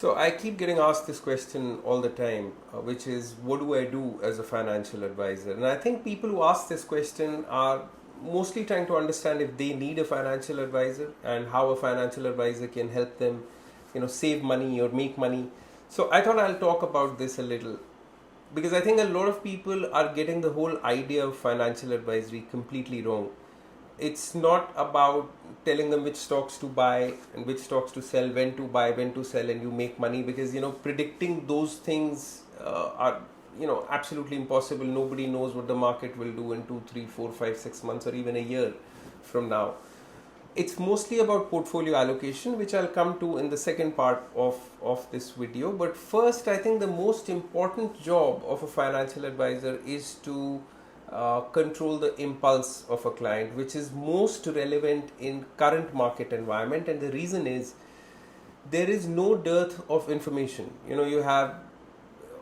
So I keep getting asked this question all the time, which is what do I do as a financial advisor? And I think people who ask this question are mostly trying to understand if they need a financial advisor and how a financial advisor can help them, save money or make money. So I thought I'll talk about this a little because I think a lot of people are getting the whole idea of financial advisory completely wrong. It's not about telling them which stocks to buy and which stocks to sell, when to buy, when to sell, and you make money, because predicting those things are absolutely impossible. Nobody knows what the market will do in 2, 3, 4, 5, 6 months or even a year from now. It's mostly about portfolio allocation, which I'll come to in the second part of this video. But first, I think the most important job of a financial advisor is to control the impulse of a client, which is most relevant in current market environment. And the reason is there is no dearth of information. You have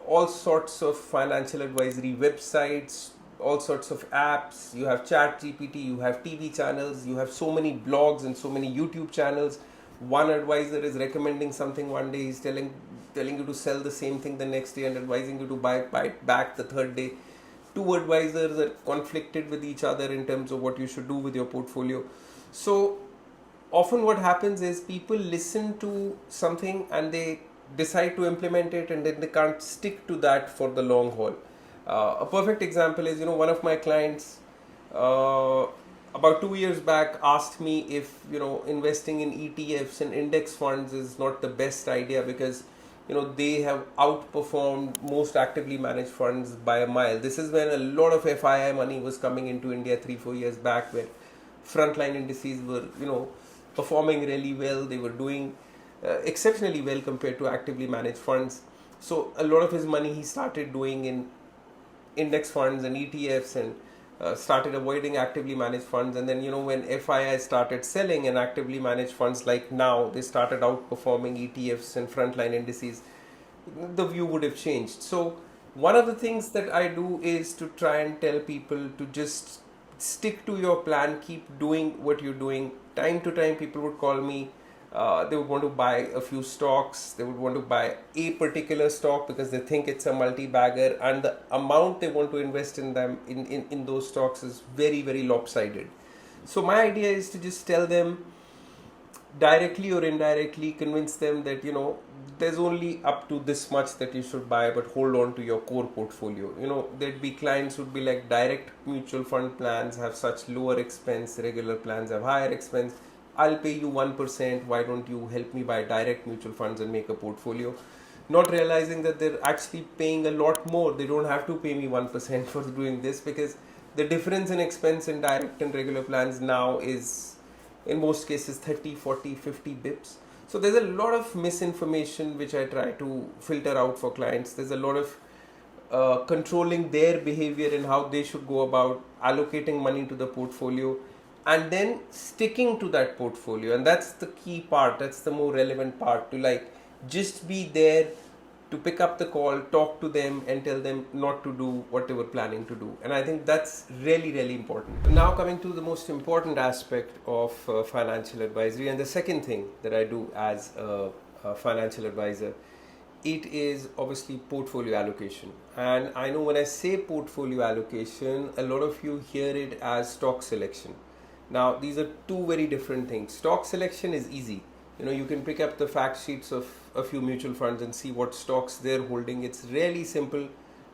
all sorts of financial advisory websites, all sorts of apps, you have chat GPT, you have TV channels, you have so many blogs and so many YouTube channels. One advisor is recommending something one day, he's telling you to sell the same thing the next day and advising you to buy it back the third day. Two advisors are conflicted with each other in terms of what you should do with your portfolio. So often what happens is people listen to something and they decide to implement it, and then they can't stick to that for the long haul. A perfect example is, one of my clients about 2 years back asked me if investing in ETFs and index funds is not the best idea because they have outperformed most actively managed funds by a mile. This is when a lot of FII money was coming into India 3-4 years back, where frontline indices were performing really well. They were doing exceptionally well compared to actively managed funds. So a lot of his money he started doing in index funds and ETFs, and started avoiding actively managed funds. And then when FII started selling and actively managed funds, like now they started outperforming ETFs and frontline indices, the view would have changed. So one of the things that I do is to try and tell people to just stick to your plan, keep doing what you're doing. Time to time people would call me, they would want to buy a few stocks, they would want to buy a particular stock because they think it's a multi-bagger, and the amount they want to invest in them in those stocks is very, very lopsided. So my idea is to just tell them, directly or indirectly convince them that there's only up to this much that you should buy, but hold on to your core portfolio. There'd be clients who'd be like, direct mutual fund plans have such lower expense, regular plans have higher expense, I'll pay you 1%, why don't you help me buy direct mutual funds and make a portfolio? Not realizing that they're actually paying a lot more. They don't have to pay me 1% for doing this, because the difference in expense in direct and regular plans now is in most cases 30, 40, 50 bips. So there's a lot of misinformation which I try to filter out for clients. There's a lot of controlling their behavior and how they should go about allocating money to the portfolio, and then sticking to that portfolio. And that's the key part, that's the more relevant part, to just be there to pick up the call, talk to them and tell them not to do what they were planning to do. And I think that's really, really important. Now coming to the most important aspect of financial advisory, and the second thing that I do as a financial advisor, it is obviously portfolio allocation. And I know when I say portfolio allocation, a lot of you hear it as stock selection. Now these are two very different things. Stock selection is easy. You can pick up the fact sheets of a few mutual funds and see what stocks they're holding. It's really simple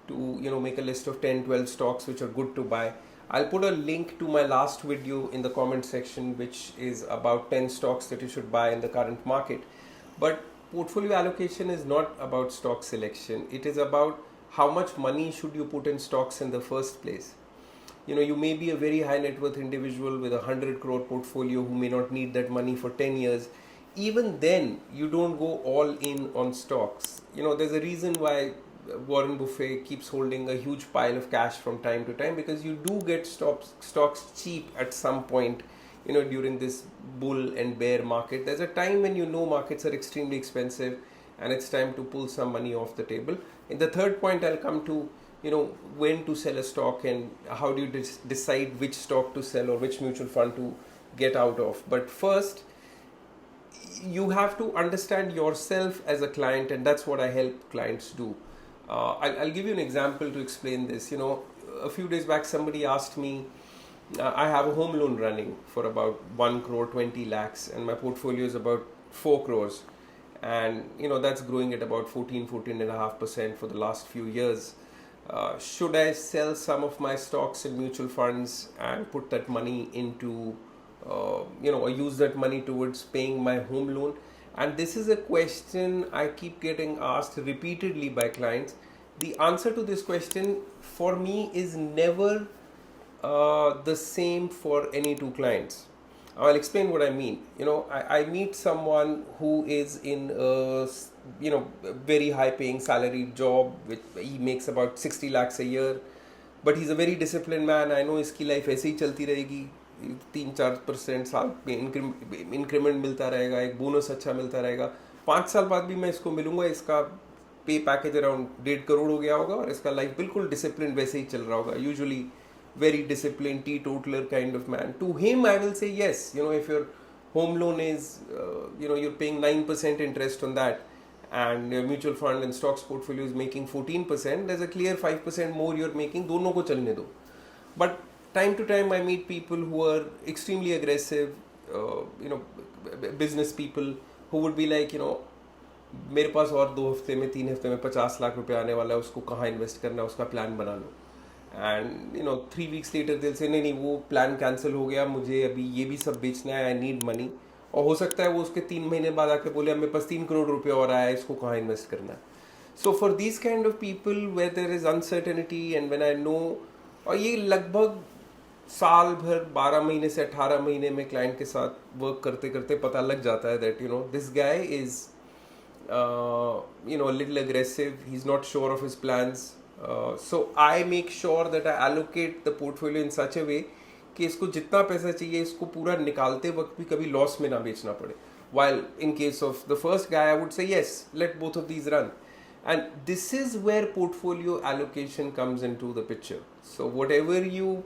to make a list of 10-12 stocks which are good to buy. I'll put a link to my last video in the comment section, which is about 10 stocks that you should buy in the current market. But portfolio allocation is not about stock selection. It is about how much money should you put in stocks in the first place. You may be a very high net worth individual with 100 crore portfolio who may not need that money for 10 years. Even then, you don't go all in on stocks. There's a reason why Warren Buffett keeps holding a huge pile of cash from time to time, because you do get stocks cheap at some point, during this bull and bear market. There's a time when markets are extremely expensive and it's time to pull some money off the table. In the third point, I'll come to when to sell a stock and how do you decide which stock to sell or which mutual fund to get out of. But first, you have to understand yourself as a client, and that's what I help clients do. I'll give you an example to explain this. A few days back somebody asked me, I have a home loan running for about 1 crore 20 lakhs, and my portfolio is about 4 crores, and that's growing at about 14.5% for the last few years. Should I sell some of my stocks in mutual funds and put that money into or use that money towards paying my home loan? And this is a question I keep getting asked repeatedly by clients. The answer to this question for me is never the same for any two clients. I'll explain what I mean. I meet someone who is in a very high paying salaried job, which he makes about 60 lakhs a year, but he's a very disciplined man. I know इसकी life ऐसे ही चलती रहेगी, 3-4% साल में increment मिलता रहेगा, एक bonus अच्छा मिलता रहेगा, 5 साल बाद भी मैं इसको मिलूंगा, इसका पे पैकेज अराउंड 1.5 करोड़ हो गया होगा और इसका लाइफ बिल्कुल डिसिप्लिन वैसे ही चल रहा होगा. Usually very disciplined teetotaler kind of man. To him I will say yes, if your home loan is you're paying 9% interest on that, and your mutual fund and stocks portfolio is making 14%, there's a clear 5% more you're making. दोनों को चलने दो. But time to time I meet people who are extremely aggressive, business people who would be like, मेरे पास और 2 हफ्ते में 3 हफ्ते में 50 लाख रुपए आने वाला है, उसको कहाँ इन्वेस्ट करना है, उसका प्लान बना लो. And 3 weeks later they'll say नहीं वो प्लान कैंसिल हो गया, मुझे अभी ये भी सब बेचना है, आई नीड मनी. और हो सकता है वो उसके 3 महीने बाद आके बोले मेरे पास 3 करोड़ रुपए और आया है, इसको कहाँ इन्वेस्ट करना है. So for these kind of people where there is uncertainty and when I know, और ये लगभग साल भर 12 महीने से 18 महीने में क्लाइंट के साथ वर्क करते करते पता लग जाता है that this guy is little aggressive, he is not sure of his plans. So I make sure that I allocate the portfolio in such a way कि इसको जितना पैसा चाहिए इसको पूरा निकालते वक्त भी कभी लॉस में ना बेचना पड़े. While in case of the first guy I would say yes, let both of these run. And this is where portfolio allocation comes into the picture. So whatever you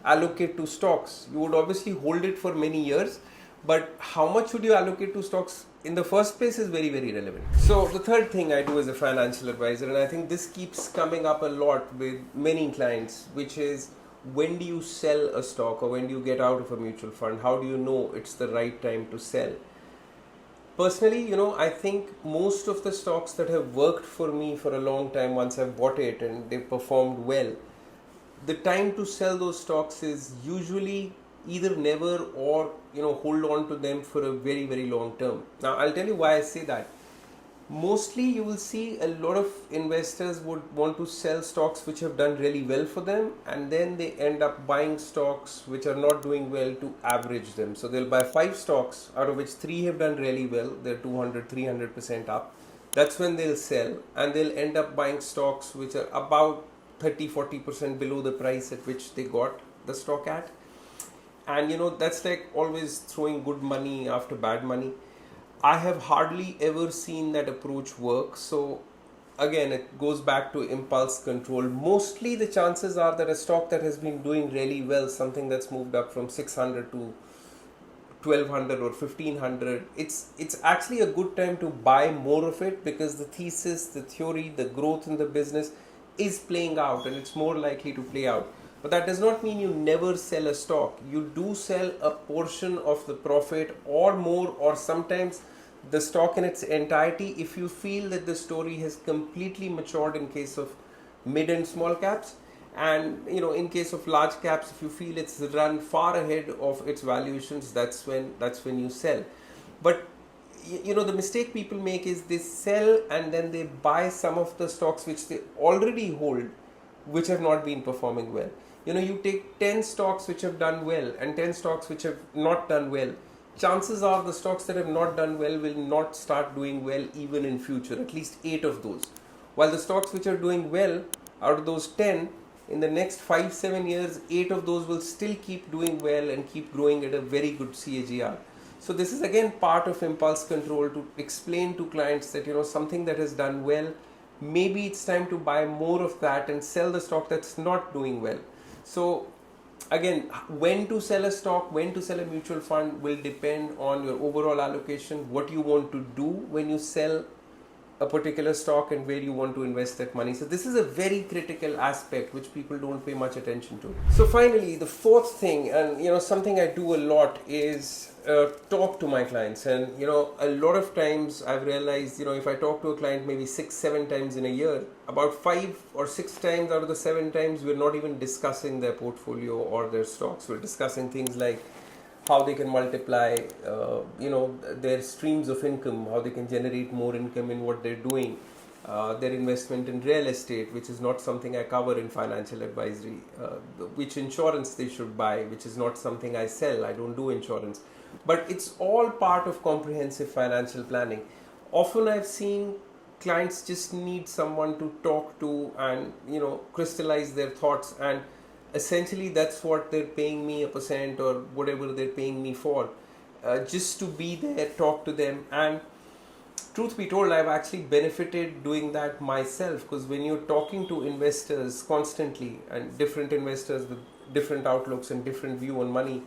allocate to stocks, you would obviously hold it for many years, but how much should you allocate to stocks in the first place is very, very relevant. So the third thing I do as a financial advisor, and I think this keeps coming up a lot with many clients, which is when do you sell a stock or when do you get out of a mutual fund? How do you know it's the right time to sell? Personally, I think most of the stocks that have worked for me for a long time, once I've bought it and they've performed well, the time to sell those stocks is usually either never or hold on to them for a very, very long term. Now I'll tell you why I say that. Mostly you will see a lot of investors would want to sell stocks which have done really well for them, and then they end up buying stocks which are not doing well to average them. So they'll buy 5 stocks out of which 3 have done really well, they're 200-300% up. That's when they'll sell, and they'll end up buying stocks which are about 30-40% below the price at which they got the stock at. And that's like always throwing good money after bad money. I have hardly ever seen that approach work. So again, it goes back to impulse control. Mostly the chances are that a stock that has been doing really well, something that's moved up from 600 to 1200 or 1500, it's actually a good time to buy more of it, because the thesis, the theory, the growth in the business is playing out and it's more likely to play out. But that does not mean you never sell a stock. You do sell a portion of the profit or more, or sometimes the stock in its entirety if you feel that the story has completely matured in case of mid and small caps. And in case of large caps, if you feel it's run far ahead of its valuations, that's when you sell. But the mistake people make is they sell and then they buy some of the stocks which they already hold, which have not been performing well. You take 10 stocks which have done well and 10 stocks which have not done well. Chances are the stocks that have not done well will not start doing well even in future, at least 8 of those. While the stocks which are doing well, out of those 10, in the next 5-7 years, 8 of those will still keep doing well and keep growing at a very good CAGR. So this is again part of impulse control, to explain to clients that something that has done well, maybe it's time to buy more of that and sell the stock that's not doing well. So again, when to sell a stock, when to sell a mutual fund will depend on your overall allocation, what you want to do when you sell a particular stock, and where you want to invest that money. So this is a very critical aspect which people don't pay much attention to. So finally, the fourth thing, and something I do a lot, is talk to my clients. And a lot of times I've realized, if I talk to a client maybe 6-7 times in a year, about 5 or 6 times out of the 7 times we're not even discussing their portfolio or their stocks. We're discussing things like how they can multiply their streams of income, how they can generate more income in what they're doing, their investment in real estate, which is not something I cover in financial advisory, which insurance they should buy, which is not something I sell. I don't do insurance, but it's all part of comprehensive financial planning. Often I've seen clients just need someone to talk to and crystallize their thoughts, and essentially that's what they're paying me a percent or whatever they're paying me for, just to be there, talk to them. And truth be told, I've actually benefited doing that myself, because when you're talking to investors constantly, and different investors with different outlooks and different view on money,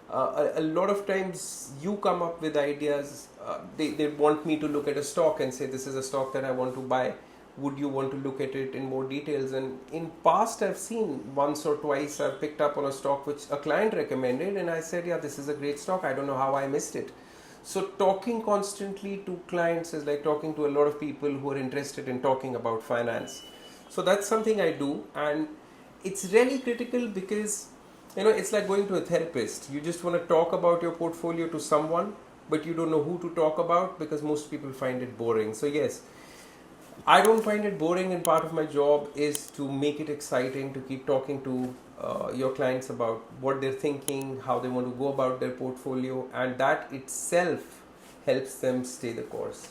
a lot of times you come up with ideas. They want me to look at a stock and say, this is a stock that I want to buy, would you want to look at it in more details? And in past I've seen once or twice I've picked up on a stock which a client recommended, and I said, yeah, this is a great stock, I don't know how I missed it. So talking constantly to clients is like talking to a lot of people who are interested in talking about finance. So that's something I do, and it's really critical, because it's like going to a therapist. You just want to talk about your portfolio to someone, but you don't know who to talk about, because most people find it boring. So yes, I don't find it boring, and part of my job is to make it exciting, to keep talking to your clients about what they're thinking, how they want to go about their portfolio, and that itself helps them stay the course.